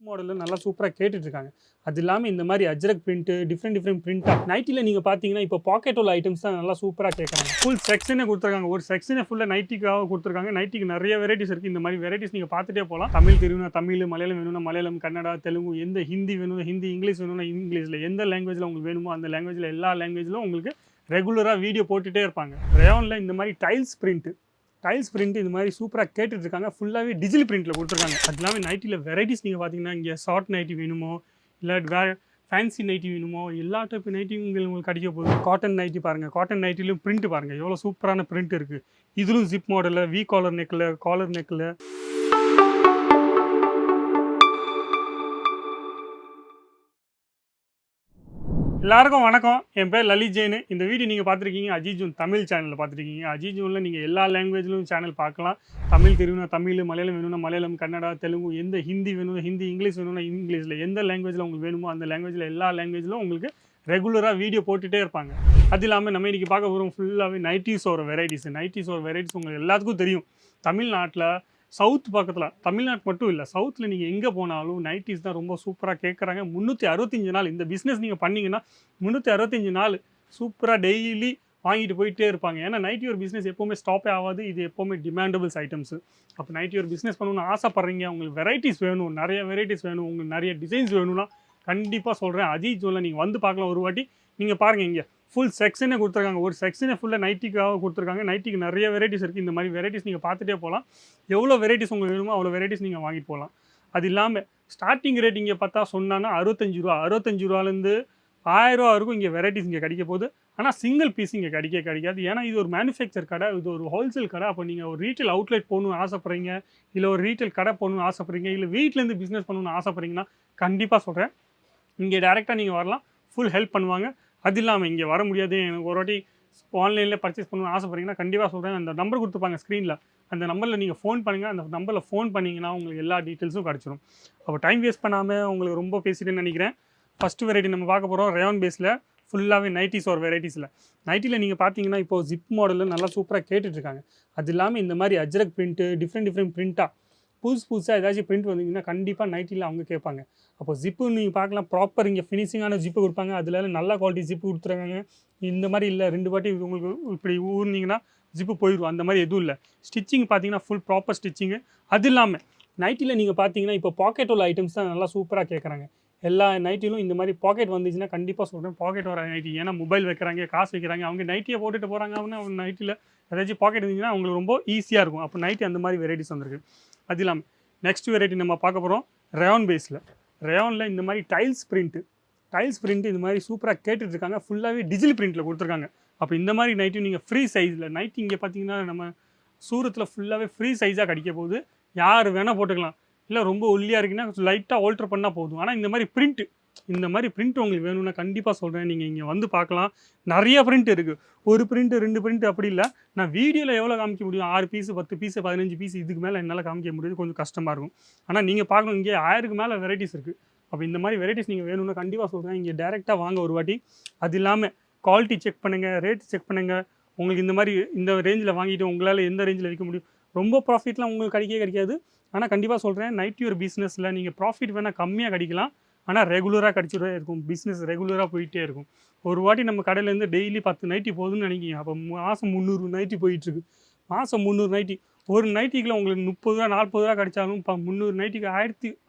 மாடலில் நல்லா சூப்பராக கேட்டுட்ருக்காங்க. அது இல்லாமல் இந்த மாதிரி அஜ்ரக் பிரிண்ட்டு டிஃப்ரெண்ட் பிரிண்ட்டாக நைட்டியில் நீங்கள் பார்த்தீங்கன்னா இப்போ பாக்கெட் உள்ள ஐட்டம்ஸ் தான் நல்லா சூப்பராக கேட்குறாங்க. ஃபுல் செக்ஷனே கொடுத்துருக்காங்க. ஒரு செக்ஷனே ஃபுல்லாக நைட்டிக்காக கொடுத்துருக்காங்க. நைட்டிக்கு நிறைய வெரைட்டிஸ் இருக்குது. இந்த மாதிரி வெரைட்டிஸ் நீங்கள் பார்த்துட்டே போகலாம். தமிழ் தெரியும்னா தமிழ், மலையாளம் வேணும்னா மலையாளம், கன்னடா, தெலுங்கு, எந்த ஹிந்தி வேணும்னா ஹிந்தி, இங்கிலீஷ் வேணும்னா இங்கிலீஷில் எந்த லாங்குவேஜில் உங்களுக்கு வேணுமோ அந்த லாங்குவேஜில் எல்லா லாங்குவேஜிலும் உங்களுக்கு ரெகுலராக வீடியோ போட்டுகிட்டே இருப்பாங்க. ரேயானில் இந்த மாதிரி டைல்ஸ் பிரிண்ட் இது மாதிரி சூப்பராக கேட்டுட்ருக்காங்க. ஃபுல்லாகவே டிஜிட்டல் பிரிண்ட்டில் கொடுத்துருக்காங்க. அது இல்லாமல் நைட்டியில் வெரைட்டிஸ் நீங்கள் பார்த்தீங்கன்னா இங்கே ஷார்ட் நைட்டி வேணுமோ இல்லை வேறு ஃபேன்சி நைட்டி வேணுமோ எல்லா டைப் நைட்டியும் உங்களுக்கு கிடைக்க போகுது. காட்டன் நைட்டி பாருங்கள். காட்டன் நைட்டிலும் பிரிண்ட் பாருங்கள் எவ்வளோ சூப்பரான பிரிண்ட் இருக்குது. இதிலும் ஜிப் மாடலில் வி காலர் நெக்கில் எல்லாருக்கும் வணக்கம். என் பேர் லலித் ஜெயின். இந்த வீடியோ நீங்கள் பார்த்துருக்கீங்க அஜிஜூன் தமிழ் சேனலில் பார்த்துருக்கீங்க. அஜிஜூனில் நீங்கள் எல்லா லாங்குவேஜ்லையும் சேனல் பார்க்கலாம். தமிழ் தெரியும்னா தமிழ், மலையாளம் வேணும்னா மலையாளம், கன்னடா, தெலுங்கு, எந்த ஹிந்தி வேணும்னா ஹிந்தி, இங்கிலீஷ் வேணும்னா இங்கிலீஷில் எந்த லாங்குவேஜில் உங்களுக்கு வேணுமோ அந்த லாங்குவேஜில் எல்லா லாங்குவேஜிலும் உங்களுக்கு ரெகுலராக வீடியோ போட்டுகிட்டே இருப்பாங்க. அது இல்லாமல் நம்ம இன்றைக்கி பார்க்க போகிறோம் ஃபுல்லாகவே நைட்டிஸோட வெரைட்டிஸ் உங்களுக்கு எல்லாத்துக்கும் தெரியும். தமிழ்நாட்டில் சவுத் பக்கத்தில், தமிழ்நாட்டு மட்டும் இல்லை, சவுத்தில் நீங்கள் எங்கே போனாலும் நைட்டிஸ் தான் ரொம்ப சூப்பராக கேட்குறாங்க. 365 நாள் இந்த பிஸ்னஸ் நீங்கள் பண்ணிங்கன்னா 365 நாள் சூப்பராக டெய்லி வாங்கிட்டு போயிட்டே இருப்பாங்க. ஏன்னா நைட்டி ஒரு பிஸ்னஸ் எப்போவுமே ஸ்டாப்பே ஆகாது. இது எப்போவுமே டிமாண்டபிள்ஸ் ஐட்டம்ஸு. அப்போ நைட்டி ஒரு பிஸ்னஸ் பண்ணணும்னு ஆசைப்பட்றீங்க, உங்களுக்கு வெரைட்டிஸ் வேணும், நிறைய வெரைட்டிஸ் வேணும், உங்களுக்கு நிறைய டிசைன்ஸ் வேணும்னா கண்டிப்பாக சொல்கிறேன் அஜிஜூனில் நீங்கள் வந்து பார்க்கலாம். ஒரு வாட்டி நீங்கள் பாருங்கள். இங்கே ஃபுல் செக்ஷனே கொடுத்துருக்காங்க. ஒரு செக்ஷனே ஃபுல்லாக நைட்டிக்காக கொடுத்துருக்காங்க. நைட்டிக்கு நிறைய வெரைட்டிஸ் இருக்குது. இந்த மாதிரி வெரைட்டிஸ் நீங்கள் பார்த்துட்டே போகலாம். எவ்வளோ வெரைட்டிஸ் உங்களுக்கு வேணுமோ அவ்வளோ வெரைட்டிஸ் நீங்கள் வாங்கிட்டு போகலாம். அது இல்லாமல் ஸ்டார்டிங் ரேட் இங்கே பார்த்தா சொன்னான்னா 65 ரூபா, 65 ரூபாலேருந்து 1000 ரூபா வரைக்கும் இங்கே வெரைட்டிஸ் இங்கே கிடைக்க போகுது. ஆனால் சிங்கிள் பீஸ் இங்கே கிடைக்காது. ஏன்னா இது ஒரு மேனுஃபேக்சர் கடை, இது ஒரு ஹோல்சேல் கடை. அப்போ நீங்கள் ஒரு ரீட்டைல் அவுட்லெட் போகணுன்னு ஆசைப்பட்றீங்க, இல்லை ஒரு ரீட்டைல் கடை போகணுன்னு ஆசைப்பட்றீங்க, இல்லை வீட்டிலேருந்து பிஸ்னஸ் பண்ணணுன்னு ஆசைப்பட்றீங்கன்னா கண்டிப்பாக சொல்கிறேன் இங்கே டேரெக்டாக நீங்கள் வரலாம். ஃபுல் ஹெல்ப் பண்ணுவாங்க. அது இல்லாமல் இங்கே வர முடியாது, எனக்கு ஒரு வாட்டி ஆன்லைனில் பர்ச்சேஸ் பண்ணணும்னு ஆசைப்பட்றீங்கன்னா கண்டிப்பாக சொல்கிறேன். அந்த நம்பர் கொடுத்துருப்பாங்க ஸ்க்ரீனில், அந்த நம்பரில் நீங்கள் ஃபோன் பண்ணுங்கள். அந்த நம்பரில் ஃபோன் பண்ணிங்கன்னா உங்களுக்கு எல்லா டீட்டெயில்ஸும் கிடச்சிடும். அப்போ டைம் வேஸ்ட் பண்ணாமல் உங்களுக்கு ரொம்ப பேசிட்டேன்னு நினைக்கிறேன். ஃபஸ்ட்டு வெரைட்டி நம்ம பார்க்க போகிறோம் ரேயான் பேஸில் ஃபுல்லாகவே நைட்டிஸ் ஒரு வெரைட்டிஸில். நைட்டியில் நீங்கள் பார்த்தீங்கன்னா இப்போது ஜிப் மாடலில் நல்லா சூப்பராக கேட்டுட்ருக்காங்க. அது இல்லாமல் இந்த மாதிரி அஜ்ரக் பிரிண்ட்டு டிஃப்ரெண்ட் பிரிண்ட்டாக புதுசாக ஏதாச்சும் பிரிண்ட் வந்தீங்கன்னா கண்டிப்பாக நைட்டியில் அவங்க கேட்பாங்க. அப்போ ஜிப்பு நீங்கள் பார்க்கலாம், ப்ராப்பர் இங்கே ஃபினிஷிங்கான ஜிப்பு கொடுப்பாங்க. அதில் நல்ல குவாலிட்டி ஜிப்பு கொடுத்துருக்காங்க. இந்த மாதிரி இல்லை 2 வாட்டி உங்களுக்கு இப்படி ஊர்னிங்கன்னா ஜிப்பு போயிடும், அந்த மாதிரி எதுவும் இல்லை. ஸ்டிச்சிங் பார்த்தீங்கன்னா ஃபுல் ப்ராப்பர் ஸ்டிச்சிங்கு. அது இல்லாமல் நைட்டியில் நீங்கள் பார்த்தீங்கன்னா இப்போ பாக்கெட் உள்ள ஐட்டம்ஸ் தான் நல்லா சூப்பராக கேட்குறாங்க. எல்லா நைட்டிலும் இந்த மாதிரி பாக்கெட் வந்துச்சுன்னா கண்டிப்பாக சொல்கிறேன் பாக்கெட் வர நைட்டி. ஏன்னா மொபைல் வைக்கிறாங்க, காசு வைக்கிறாங்க, அவங்க நைட்டியை போட்டுட்டு போகிறாங்க. அவங்க நைட்டியில் ஏதாச்சும் பாக்கெட் இருந்துச்சுன்னா அவங்களுக்கு ரொம்ப ஈஸியாக இருக்கும். அப்போ நைட்டி அந்த மாதிரி வெரைட்டிஸ் வந்துருக்கு. அது இல்லாமல் நெக்ஸ்ட் வெரைட்டி நம்ம பார்க்க போகிறோம் ரேயான் பேஸில். ரேயானில் இந்த மாதிரி டைல்ஸ் பிரிண்ட்டு இது மாதிரி சூப்பராக கேட்டுட்ருக்காங்க. ஃபுல்லாகவே டிஜிட்டல் பிரிண்ட்டில் கொடுத்துருக்காங்க. அப்போ இந்த மாதிரி நைட்டும் நீங்கள் ஃப்ரீ சைஸில் நைட்டி இங்கே பார்த்தீங்கன்னா நம்ம சூரத்தில் ஃபுல்லாகவே ஃப்ரீ சைஸாக கிடைக்க போகுது. யார் வேணால் போட்டுக்கலாம். இல்லை ரொம்ப ஒல்லியாக இருக்குன்னா லைட்டாக ஆல்ட்ரு பண்ணால் போதும். ஆனால் இந்த மாதிரி பிரிண்ட் உங்களுக்கு வேணும்னா கண்டிப்பாக சொல்கிறேன், நீங்கள் இங்கே வந்து பார்க்கலாம். நிறைய பிரிண்ட் இருக்குது. ஒரு பிரிண்ட்டு 2 பிரிண்ட் அப்படி இல்லை. நான் வீடியோவில் எவ்வளோ காமிக்க முடியும், 6 பீஸு 10 பீஸு 15 பீஸ், இதுக்கு மேலே என்னால் காமிக்க முடியாது, கொஞ்சம் கஷ்டமாக இருக்கும். ஆனால் நீங்கள் பார்க்கணும், இங்கே 1000க்கு மேலே வெரைட்டிஸ் இருக்குது. அப்போ இந்த மாதிரி வெரைட்டிஸ் நீங்கள் வேணும்னா கண்டிப்பாக சொல்கிறேன், இங்கே டேரெக்டாக வாங்க ஒரு வாட்டி. அது இல்லாமல் குவாலிட்டி செக் பண்ணுங்கள், ரேட் செக் பண்ணுங்கள். உங்களுக்கு இந்த மாதிரி இந்த ரேஞ்சில் வாங்கிட்டு உங்களால் எந்த ரேஞ்சில் விற்க முடியும். ரொம்ப ப்ராஃபிட்லாம் உங்களுக்கு கிடைக்காது. ஆனால் கண்டிப்பாக சொல்கிறேன், நைட்டி ஒரு பிஸ்னஸில் நீங்கள் ப்ராஃபிட் வேணால் கம்மியாக கிடைக்கலாம், ஆனால் ரெகுலராக கிடச்சிட்டே இருக்கும். பிஸ்னஸ் ரெகுலராக போயிட்டே இருக்கும். ஒரு வாட்டி நம்ம கடையிலேருந்து டெய்லி 10 நைட்டி போகுதுன்னு நினைக்கிங்க. அப்போ மாதம் 300 நைட்டி போயிட்டுருக்கு. மாதம் 300 நைட்டி. ஒரு நைட்டிக்குள்ள உங்களுக்கு 30 ரூபா 40 ரூபா கிடைச்சாலும் 300 நைட்டிக்கு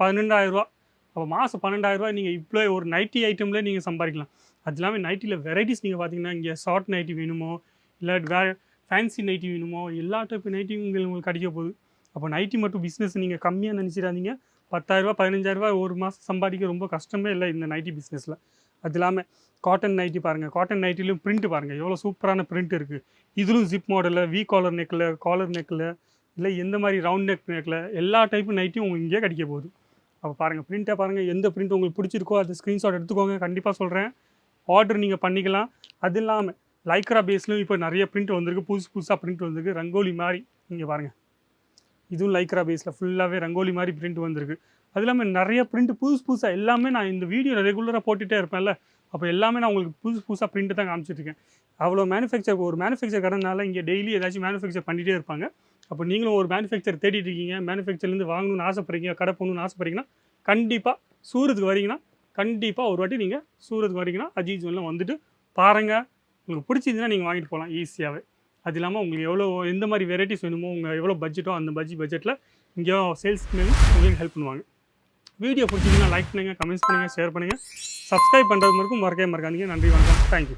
12,000 ரூபா. அப்போ மாதம் 12,000 ரூபா நீங்கள் இப்போ ஒரு நைட்டி ஐட்டம்லேயே நீங்கள் சம்பாதிக்கலாம். அது இல்லாமல் நைட்டியில் வெரைட்டிஸ் நீங்கள் பார்த்தீங்கன்னா இங்கே ஷார்ட் நைட்டி வேணுமோ இல்லை வேறு ஃபேன்சி நைட்டி வேணுமோ எல்லா டைப் நைட்டியும் உங்களுக்கு கிடைக்க போகுது. அப்போ நைட்டி மட்டும் பிஸ்னஸ் நீங்கள் கம்மியாக நினச்சிடாதீங்க. 10,000 ரூபா 15,000 ரூபா ஒரு மாதம் சம்பாதிக்க ரொம்ப கஷ்டமே இல்லை இந்த நைட்டி பிஸ்னஸில். அது இல்லாமல் காட்டன் நைட்டி பாருங்கள். காட்டன் நைட்டிலும் பிரிண்ட் பாருங்கள் எவ்வளோ சூப்பரான பிரிண்ட் இருக்குது. இதிலும் ஜிப் மாடலில் வி காலர் நெக்கில் இல்லை எந்த மாதிரி ரவுண்ட் நெக்கில் எல்லா டைப்பு நைட்டியும் உங்களுக்கு இங்கே கிடைக்க போகுது. அப்போ பாருங்கள், பிரிண்ட்டை பாருங்கள். எந்த பிரிண்ட் உங்களுக்கு பிடிச்சிருக்கோ அது ஸ்க்ரீன்ஷாட் எடுத்துக்கோங்க. கண்டிப்பாக சொல்கிறேன், ஆர்டர் நீங்கள் பண்ணிக்கலாம். அது இல்லாமல் லைக்ரா பேஸ்லையும் இப்போ நிறைய பிரிண்ட் வந்திருக்கு. புதுசாக பிரிண்ட் வந்திருக்கு. ரங்கோலி மாதிரி இங்கே பாருங்கள். இதுவும் லைக்ரா பேஸில் ஃபுல்லாகவே ரங்கோலி மாதிரி பிரிண்ட் வந்திருக்கு. அது இல்லாமல் நிறைய பிரிண்ட் புதுசாக எல்லாமே நான் இந்த வீடியோவில் ரெகுலராக போட்டுகிட்டே இருப்பேன்ல. அப்போ எல்லாமே நான் உங்களுக்கு புதுசாக பிரிண்ட்டு தான் காமிச்சிட்ருக்கேன். அவ்வளோ ஒரு மேனுஃபேக்சர் கடைனால இங்கே டெய்லி ஏதாச்சும் மேனுஃபேக்சர் பண்ணிகிட்டே இருப்பாங்க. அப்போ நீங்களும் ஒரு மேனுஃபேக்சர் தேடிட்டு இருக்கீங்க, மேனுஃபேக்சர்லேருந்து வாங்கணும்னு ஆசைப்பட்றீங்க, கடை போகணுன்னு ஆசைப்பட்றீங்கன்னா கண்டிப்பாக சூரத்துக்கு வரீங்கன்னா கண்டிப்பாக ஒரு வாட்டி நீங்கள் சூரத்துக்கு வரீங்கன்னா அஜித் ஜோனில் வந்துட்டு பாருங்கள். உங்களுக்கு பிடிச்சிருந்துன்னா நீங்கள் வாங்கிட்டு போகலாம் ஈஸியாகவே. அது இல்லாமல் உங்களுக்கு எவ்வளோ எந்த மாதிரி வெரைட்டிஸ் வேணுமோ உங்கள் எவ்வளோ பட்ஜெட்டோ அந்த பட்ஜெட்டில் இங்கேயோ சேல்ஸ் மேலும் உங்களுக்கு ஹெல்ப் பண்ணுவாங்க. வீடியோ பிடிச்சிங்கன்னா லைக் பண்ணுங்கள், கமெண்ட்ஸ் பண்ணுங்கள், ஷேர் பண்ணுங்கள், சப்ஸ்கிரைப் பண்ணுறது மறக்காதீங்க. நன்றி, வணக்கம், தேங்க்யூ.